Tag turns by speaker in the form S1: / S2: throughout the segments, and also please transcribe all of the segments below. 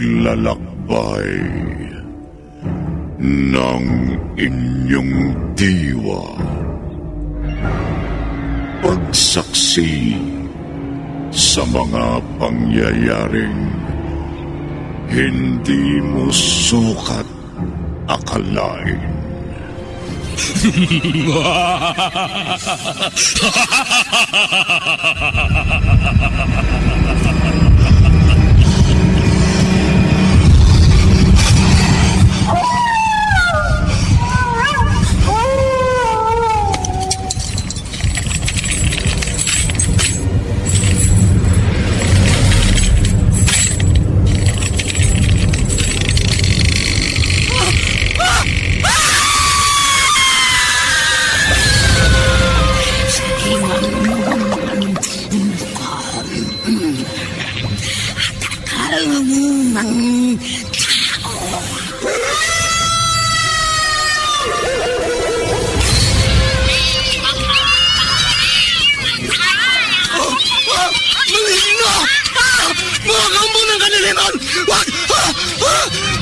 S1: paglalakbay ng inyong diwa. Pagsaksi sa mga pangyayaring hindi mo sukat akalain.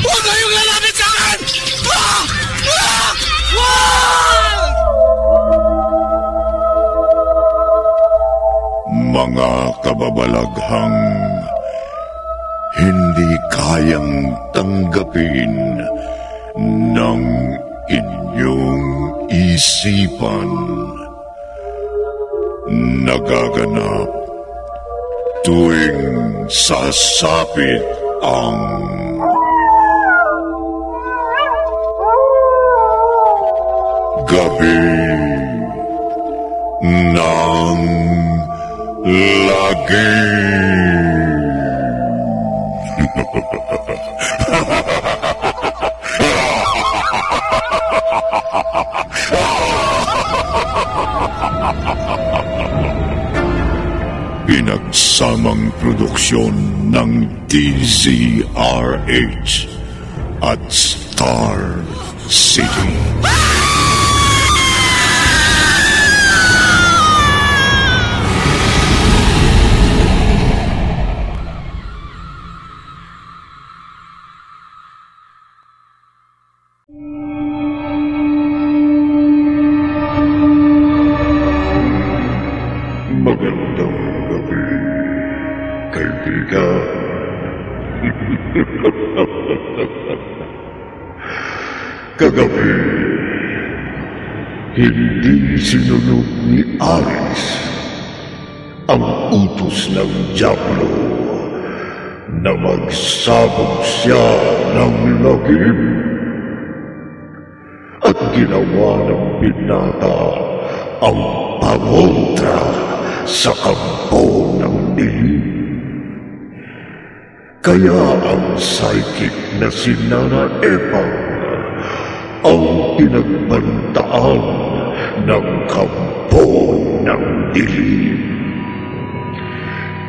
S2: Huwag kayong lalapit sa akin!
S1: Mga kababalaghang hindi kayang tanggapin ng inyong isipan. Nagaganap tuwing sasapit ang gabi ng lagi. Pinagsamang produksyon ng DZRH at Star City. Magandang gabi, kaibigan. Kagabi, hindi sinunod ni Aris ang utos ng Diablo na magsabog siya ng lagim at ginawa ng binata ang pangontra sa kampo ng dilim. Kaya ang psychic na si Nana Epang ang pinagbantaan ng kampo ng dilim.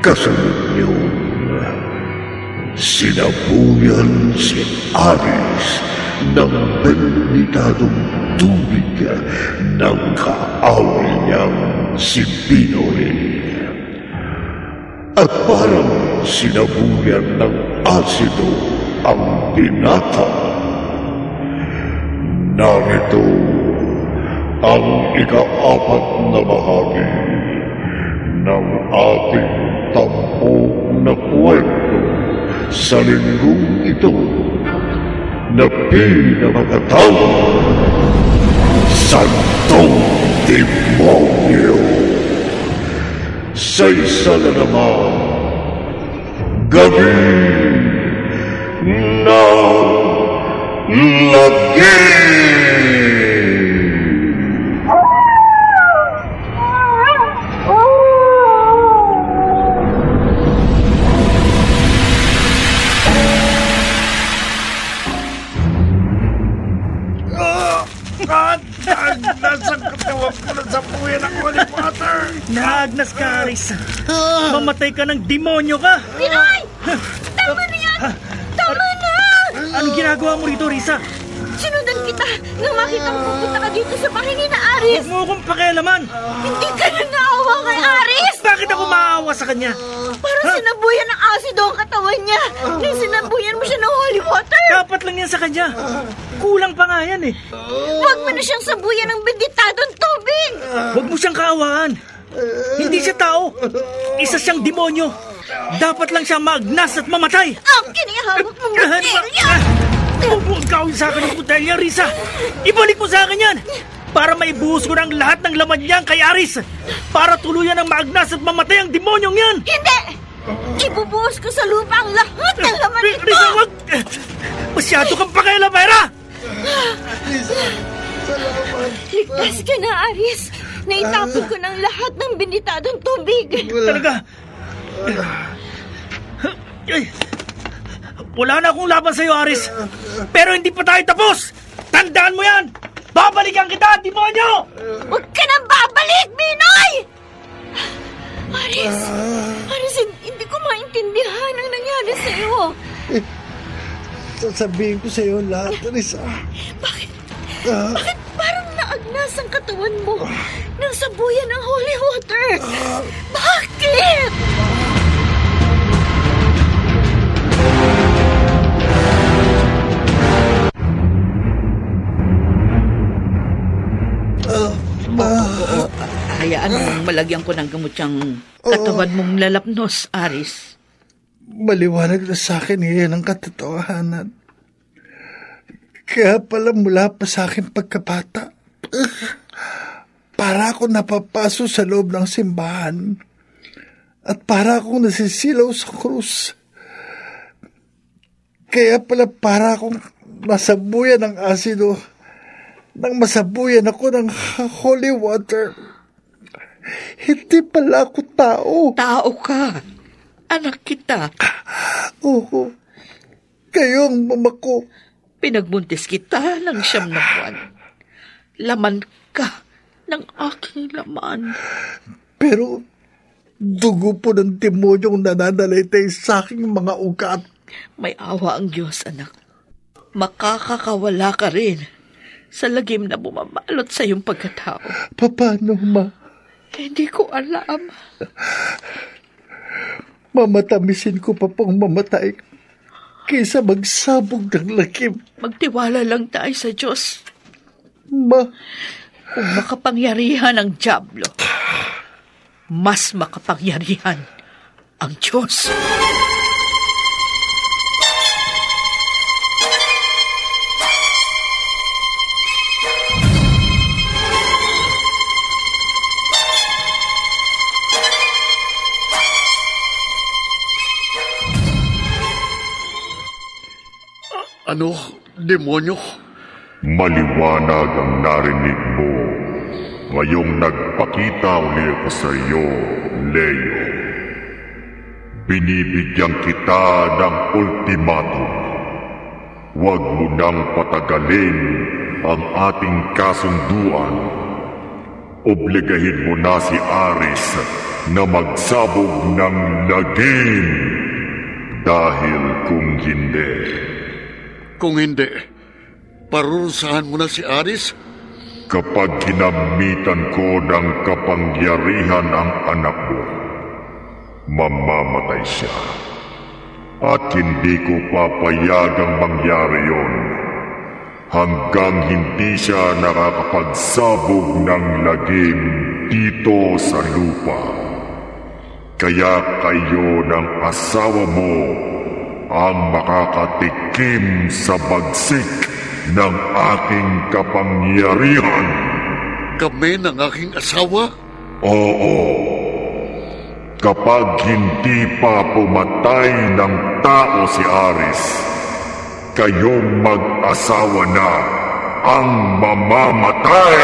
S1: Kasunod yun, sinabuyan si Aris ng benditadong tubig ng kaaway niyang si Pinoy. At parang sinabuyan ng asido ang binata. Narito ang ika-4 na bahagi ng ating tampok na kwento sa linggong ito na pinamagatawag Santong Demonyo. Sa isa na naman, gabi ng lagi.
S2: Nasaan katawan ko na sa puya ng Holy Water?
S3: Naagnas ka, Aris. Mamatay ka ng demonyo ka.
S4: Pinoy! Tama na yan! Tama na!
S3: Anong ginagawa mo rito, Risa?
S4: Sinundan kita nang makita mo pupunta ka dito sa bahay ni na Aris.
S3: Huwag mo akong pakialaman.
S4: Hindi ka na naawa kay Aris!
S3: Bakit ako maawa sa kanya?
S4: Parang sinabuyan ng asido ang katawan niya. Nang sinabuyan mo siya ng holy water.
S3: Dapat lang yan sa kanya. Kulang pa nga yan eh.
S4: Huwag mo na siyang sabuyan ng benditadong tubig.
S3: Huwag mo siyang kaawaan. Hindi siya tao. Isa siyang demonyo. Dapat lang siya maagnas at mamatay.
S4: Ang kinihawak mong botelya!
S3: Huwag mo gawin sa akin ang botelya, Risa. Ibalik mo sa akin yan. Para maibuhos ko ng lahat ng laman niyan kay Aris. Para tuluyan ng maagnas at mamatay ang demonyong yan.
S4: Hindi! Ibubuhos ko sa lupa ang lahat ng laman nito!
S3: Risa, wag! Masyado kang pakialamera!
S4: Ligtas ka na, Aris. Naitapon ko ng lahat ng benditadong tubig.
S3: Talaga? Ay, wala na akong laban sa'yo, Aris. Pero hindi pa tayo tapos. Tandaan mo yan. Babalikan kita, demonyo!
S4: Huwag ka nang babalik, Binoy! Aris, hindi ko maintindihan ang nangyari sa'yo.
S2: Sasabihin ko sa'yo lahat, Risa.
S4: Bakit parang naagnas ang katawan mo nang sabuyan ng holy water? Bakit?
S5: Hayaan mong malagyan ko ng gamot yung katawan mong lalapnos, Aris.
S2: Maliwanag na sa akin ngayon ang katotohanan. Kaya pala mula pa sa akin pagkabata, para ako napapaso sa loob ng simbahan at para akong nasisilaw sa krus. Kaya pala para akong nasabuyan ng asido nang masabuyan ako ng holy water. Hindi pala ako tao.
S5: Tao ka. Anak kita.
S2: Oo. Kayo ang mama ko.
S5: Pinagbuntis kita ng 9 na buwan. Laman ka ng aking laman.
S2: Pero dugo po ng demonyong nananalaytay sa aking mga ugat.
S5: May awa ang Diyos, anak. Makakakawala ka rin sa lagim na bumabalot sa iyong pagkatao.
S2: Paano, ma?
S5: Hindi ko alam.
S2: Mamatamisin ko pa pong mamatay kaysa magsabog ng lagim.
S5: Magtiwala lang tayo sa Diyos.
S2: Ma,
S5: kung makapangyarihan ang dyablo, mas makapangyarihan ang Diyos.
S1: Ano, demonyo? Maliwanag ang narinig mo. Ngayong nagpakita uli ako sa iyo, Leo. Binibigyan kita ng ultimatum. Huwag mo nang patagalin ang ating kasunduan. Obligahin mo na si Aris na magsabog ng lagim. Dahil kung hindi,
S6: parurusahan mo na si Aris?
S1: kapag ginamitan ko ng kapangyarihan ang anak mo, mamamatay siya. At hindi ko papayagang mangyari yon hanggang hindi siya nakakapagsabog ng lagim dito sa lupa. Kaya kayo ng asawa mo ang makakatikim sa bagsik ng aking kapangyarihan.
S6: Kami ng aking asawa?
S1: Oo. Kapag hindi pa pumatay ng tao si Aris, kayong mag-asawa na ang mamamatay!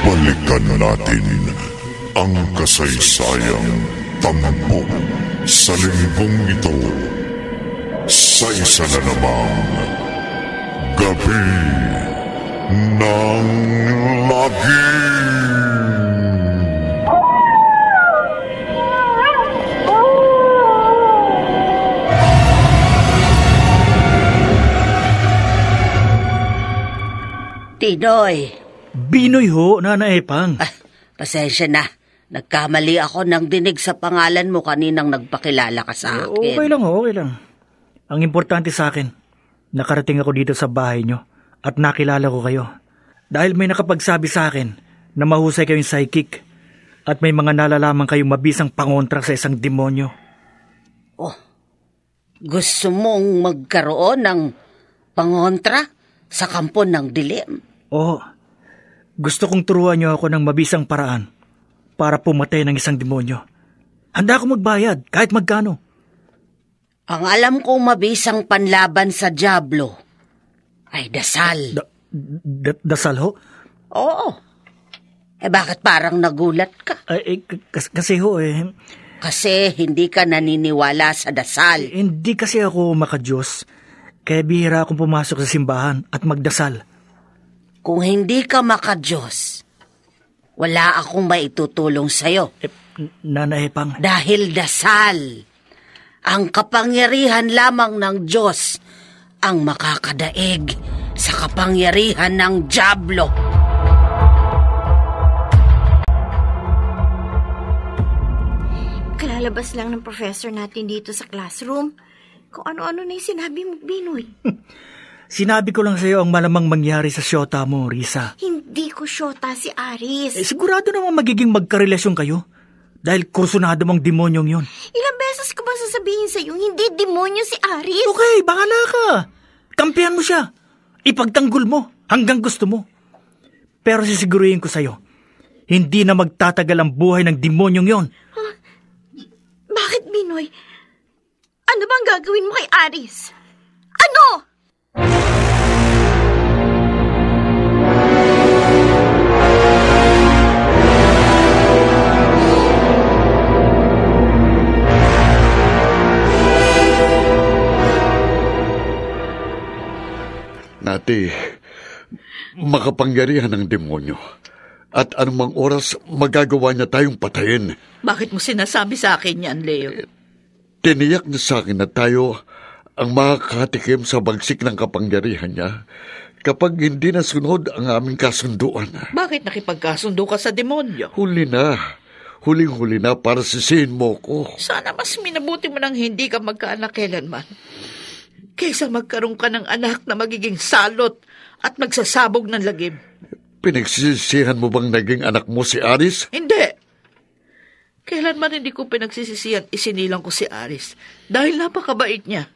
S1: Balikan natin ang kasaysayang tampok sa linggong ito sa isa na namang gabi ng lagim.
S7: Tinoy.
S3: Binoy ho, Nana Epang.
S7: Pasensya na. Nagkamali ako ng dinig sa pangalan mo kaninang nagpakilala ka sa akin.
S3: Okay lang ho, okay lang. Ang importante sa akin, nakarating ako dito sa bahay nyo at nakilala ko kayo. Dahil may nakapagsabi sa akin na mahusay kayong psychic at may mga nalalaman kayong mabisang pangontra sa isang demonyo.
S7: Oh, gusto mong magkaroon ng pangontra sa kampo ng dilim?
S3: Oo. Gusto kong turuan niyo ako ng mabisang paraan para pumatay ng isang demonyo. Handa ako magbayad, kahit magkano.
S7: Ang alam kong mabisang panlaban sa dyablo ay dasal.
S3: Dasal ho?
S7: Oo. Bakit parang nagulat ka?
S3: Kasi ho
S7: Kasi hindi ka naniniwala sa dasal.
S3: Hindi kasi ako makadiyos. Kaya bihira akong pumasok sa simbahan at magdasal.
S7: Kung hindi ka makadiyos, wala akong maitutulong sa'yo.
S3: Nana Epang.
S7: Dahil dasal, ang kapangyarihan lamang ng Diyos ang makakadaig sa kapangyarihan ng dyablo.
S4: Kalalabas lang ng professor natin dito sa classroom. Kung ano-ano na yung sinabi mo, Binoy.
S3: Sinabi ko lang sa'yo ang malamang mangyari sa syota mo, Risa.
S4: Hindi ko syota si Aris.
S3: Sigurado namang magiging magkarelasyon kayo. Dahil kursunado mong demonyong yon.
S4: Ilang beses ko ba sasabihin sa'yo, hindi demonyo si Aris?
S3: Okay, bahala ka. Kampihan mo siya. Ipagtanggol mo hanggang gusto mo. Pero sisiguruhin ko sa'yo, hindi na magtatagal ang buhay ng demonyong yon.
S4: Huh? Bakit, Binoy? Ano bang gagawin mo kay Aris? Ano?
S6: Nati, makapangyarihan ng demonyo. At anumang oras magagawa niya tayong patayin.
S5: Bakit mo sinasabi sa akin yan, Leo?
S6: Tiniyak niya sa akin na tayo ang makakatikim sa bagsik ng kapangyarihan niya kapag hindi nasunod ang aming kasunduan.
S5: Bakit nakipagkasundo ka sa demonyo?
S6: Huli na. Huling-huli na para sisihin mo ko.
S5: Sana mas minabuti mo nang hindi ka magkaanak kailanman. Kaysa magkaroon ka ng anak na magiging salot at magsasabog ng lagim.
S6: Pinagsisisihan mo bang naging anak mo si Aris?
S5: Hindi. Kailanman hindi ko pinagsisisihan, isinilang ko si Aris dahil napakabait niya.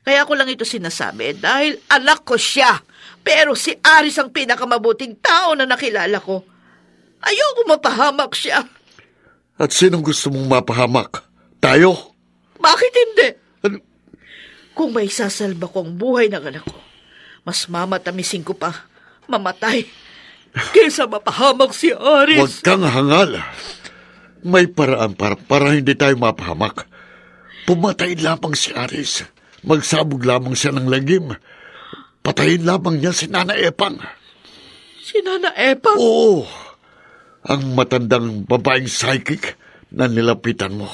S5: Kaya ko lang ito sinasabi dahil anak ko siya. Pero si Aris ang pinakamabuting tao na nakilala ko. Ayoko mapahamak siya.
S6: At sinong gusto mong mapahamak? Tayo?
S5: Bakit hindi? Kung may sasalba ko ang buhay ng anak ko, mas mamatamisin ko pa mamatay kaysa mapahamak si Aris.
S6: Huwag kang hangal. May paraan para hindi tayo mapahamak. Pumatay lamang si Aris. Magsabog lamang siya ng lagim. Patayin lamang niya si Nana Epang.
S5: Si Nana Epang?
S6: Oo. Ang matandang babaeng psychic na nilapitan mo.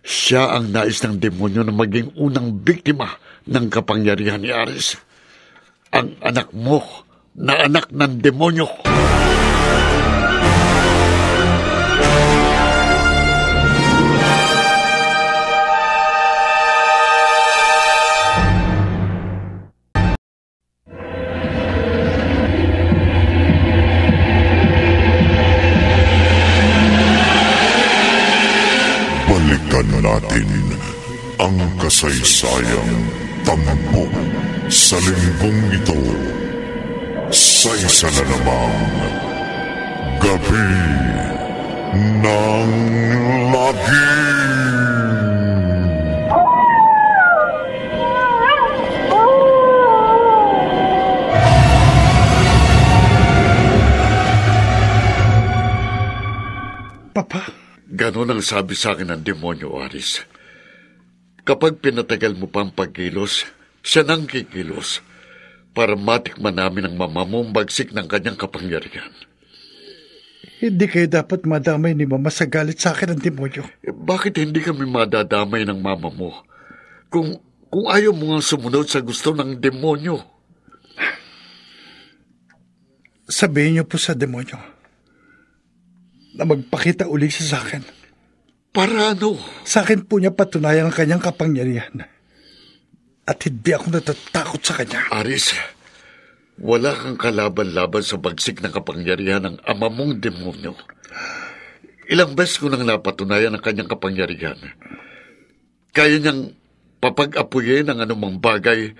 S6: Siya ang nais ng demonyo na maging unang biktima ng kapangyarihan ni Aris. Ang anak mo na anak ng demonyo.
S1: Balikan natin ang kasaysayang tampok sa linggong ito sa isa na namang Gabi ng Lagim.
S2: Papa?
S6: Ganon ang sabi sa akin ng demonyo, Aris. Kapag pinatagal mo pa ang pagkilos, siya nang kikilos. para matikman namin ang mama mo ang bagsik ng kanyang kapangyarihan.
S2: Hindi kayo dapat madamay ni Mama sa galit sa akin ng demonyo.
S6: Bakit hindi kami madadamay ng mama mo? Kung ayaw mo nga sumunod sa gusto ng demonyo.
S2: Sabihin niyo po sa demonyo na magpakita uli siya sa akin.
S6: Para ano?
S2: Sa akin po niya patunayan ang kanyang kapangyarihan. At hindi ako natatakot sa kanya.
S6: Aris, wala kang kalaban-laban sa bagsik ng kapangyarihan ng ama mong demonyo. Ilang beses ko nang napatunayan ang kanyang kapangyarihan. Kaya niyang papag-apuyin ang anumang bagay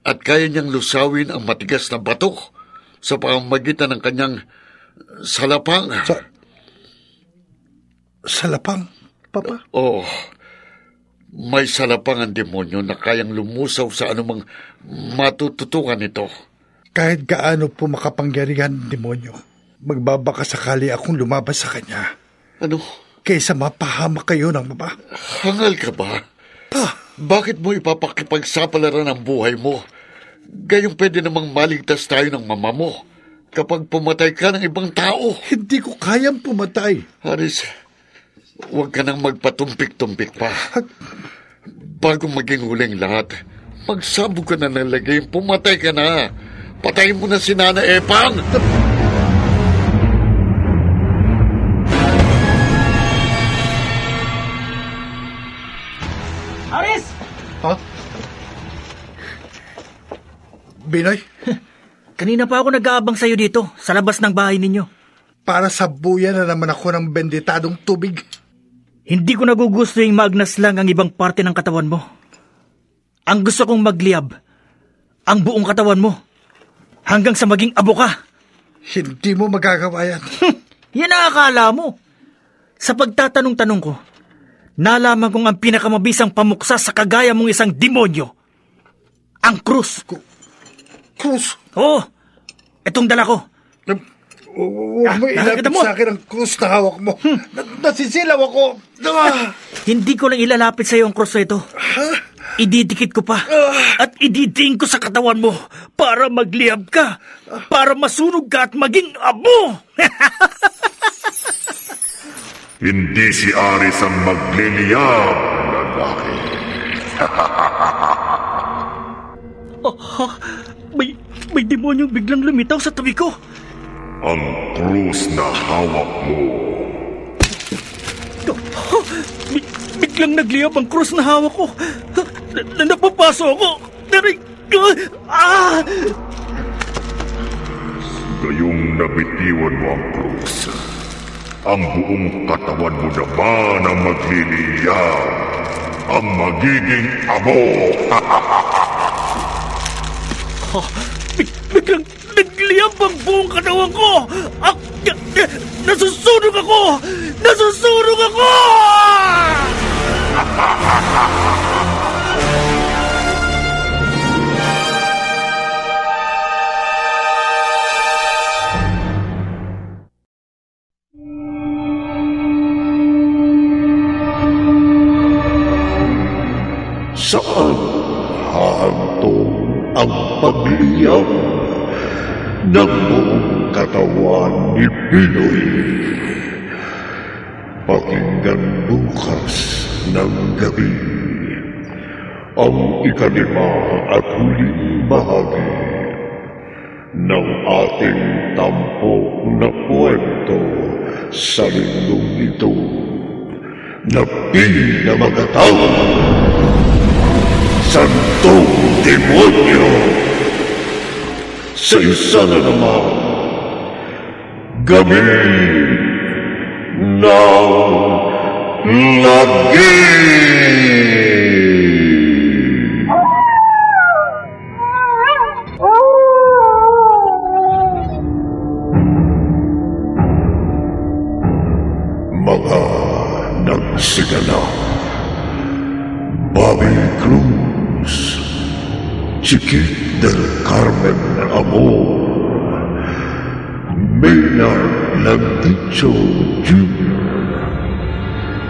S6: at kaya niyang lusawin ang matigas na bato sa pamamagitan ng kanyang salapang.
S2: Salapang, Papa?
S6: Oo. May salapang ang demonyo na kayang lumusaw sa anumang matututukan nito.
S2: Kahit gaano po makapangyarihan ng demonyo, magbabaka sakali akong lumabas sa kanya.
S6: Ano?
S2: Kaysa mapahamak kayo ng mama.
S6: Hangal ka ba?
S2: Pa!
S6: Bakit mo ipapakipagsapalaran ang buhay mo? Gayong pwede namang maligtas tayo ng mama mo kapag pumatay ka ng ibang tao.
S2: Hindi ko kayang pumatay.
S6: Haris, huwag ka nang magpatumpik-tumpik pa. Bago maging huling lahat, magsabog ka na ng lagay, pumatay ka na. Patayin mo na si Nana Epang!
S3: Aris!
S2: Ha? Binoy?
S3: Kanina pa ako nag-aabang sa'yo dito, sa labas ng bahay ninyo.
S2: Para sabuyan na naman ako ng benditadong tubig.
S3: Hindi ko nagugusto yung maagnas lang ang ibang parte ng katawan mo. Ang gusto kong magliyab, ang buong katawan mo. Hanggang sa maging abo ka.
S2: Hindi mo magagawa yan.
S3: Yan ang akala mo. Sa pagtatanong-tanong ko, nalaman kong ang pinakamabisang pamuksa sa kagaya mong isang demonyo. Ang krus.
S2: Krus?
S3: Oo, etong dala ko.
S2: Huwag mo ilapit
S3: nakakita mo?
S2: sa akin ang krus na hawak mo. Nasisilaw ako.
S3: Hindi ko lang ilalapit sa iyo ang krus na ito. Ididikit ko pa at ididiin ko sa katawan mo para magliyab ka, para masunog ka at maging abo.
S1: Hindi si Aris ang magliliyab, lalaki.
S3: May demonyong biglang lumitaw sa tabi ko.
S1: Ang krus na hawak mo.
S3: Biglang nagliyab ang krus na hawak ko. Napapaso ako.
S1: Gayong nabitiwan mo ang krus, ang buong katawan mo naman ang magliliyab, ang magiging abo.
S3: Biglang nagliyab ang buong katawan ko. Nasusunog ako! Nasusunog ako!
S1: Saan hahantong ang pagliyab ng buong katawan ni Pinoy? Pakinggan bukas ng gabi ang ikalima at huling bahagi ng ating tampok na kwento sa linggong ito na pinamagatang Santong Demonyo. Sa isa na naman gabi ng lagi. Mga nagsiganap: Bobby Cruz, Chiquit del Carmen Amor, Maynard Landicho Jr.,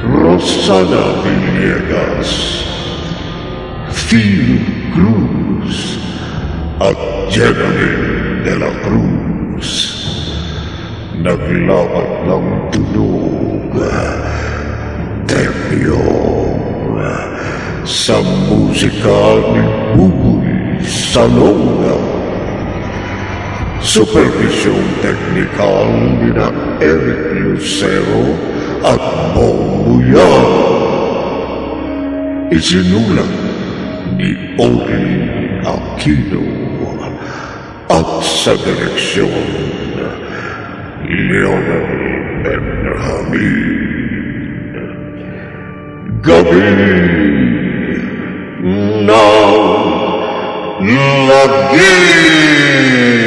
S1: Rosana Villegas, Phil Cruz, at Jeneline de la Cruz. Naglapat ng tunog, temyong, sa musika ni Buboy Salonga. Supervisyong teknikal ni na Eric Lucero at Bong Buyan. Isinulat ni Ori Aquino at sa direksyon Leonel Benjamin. Gabi ng Lagi!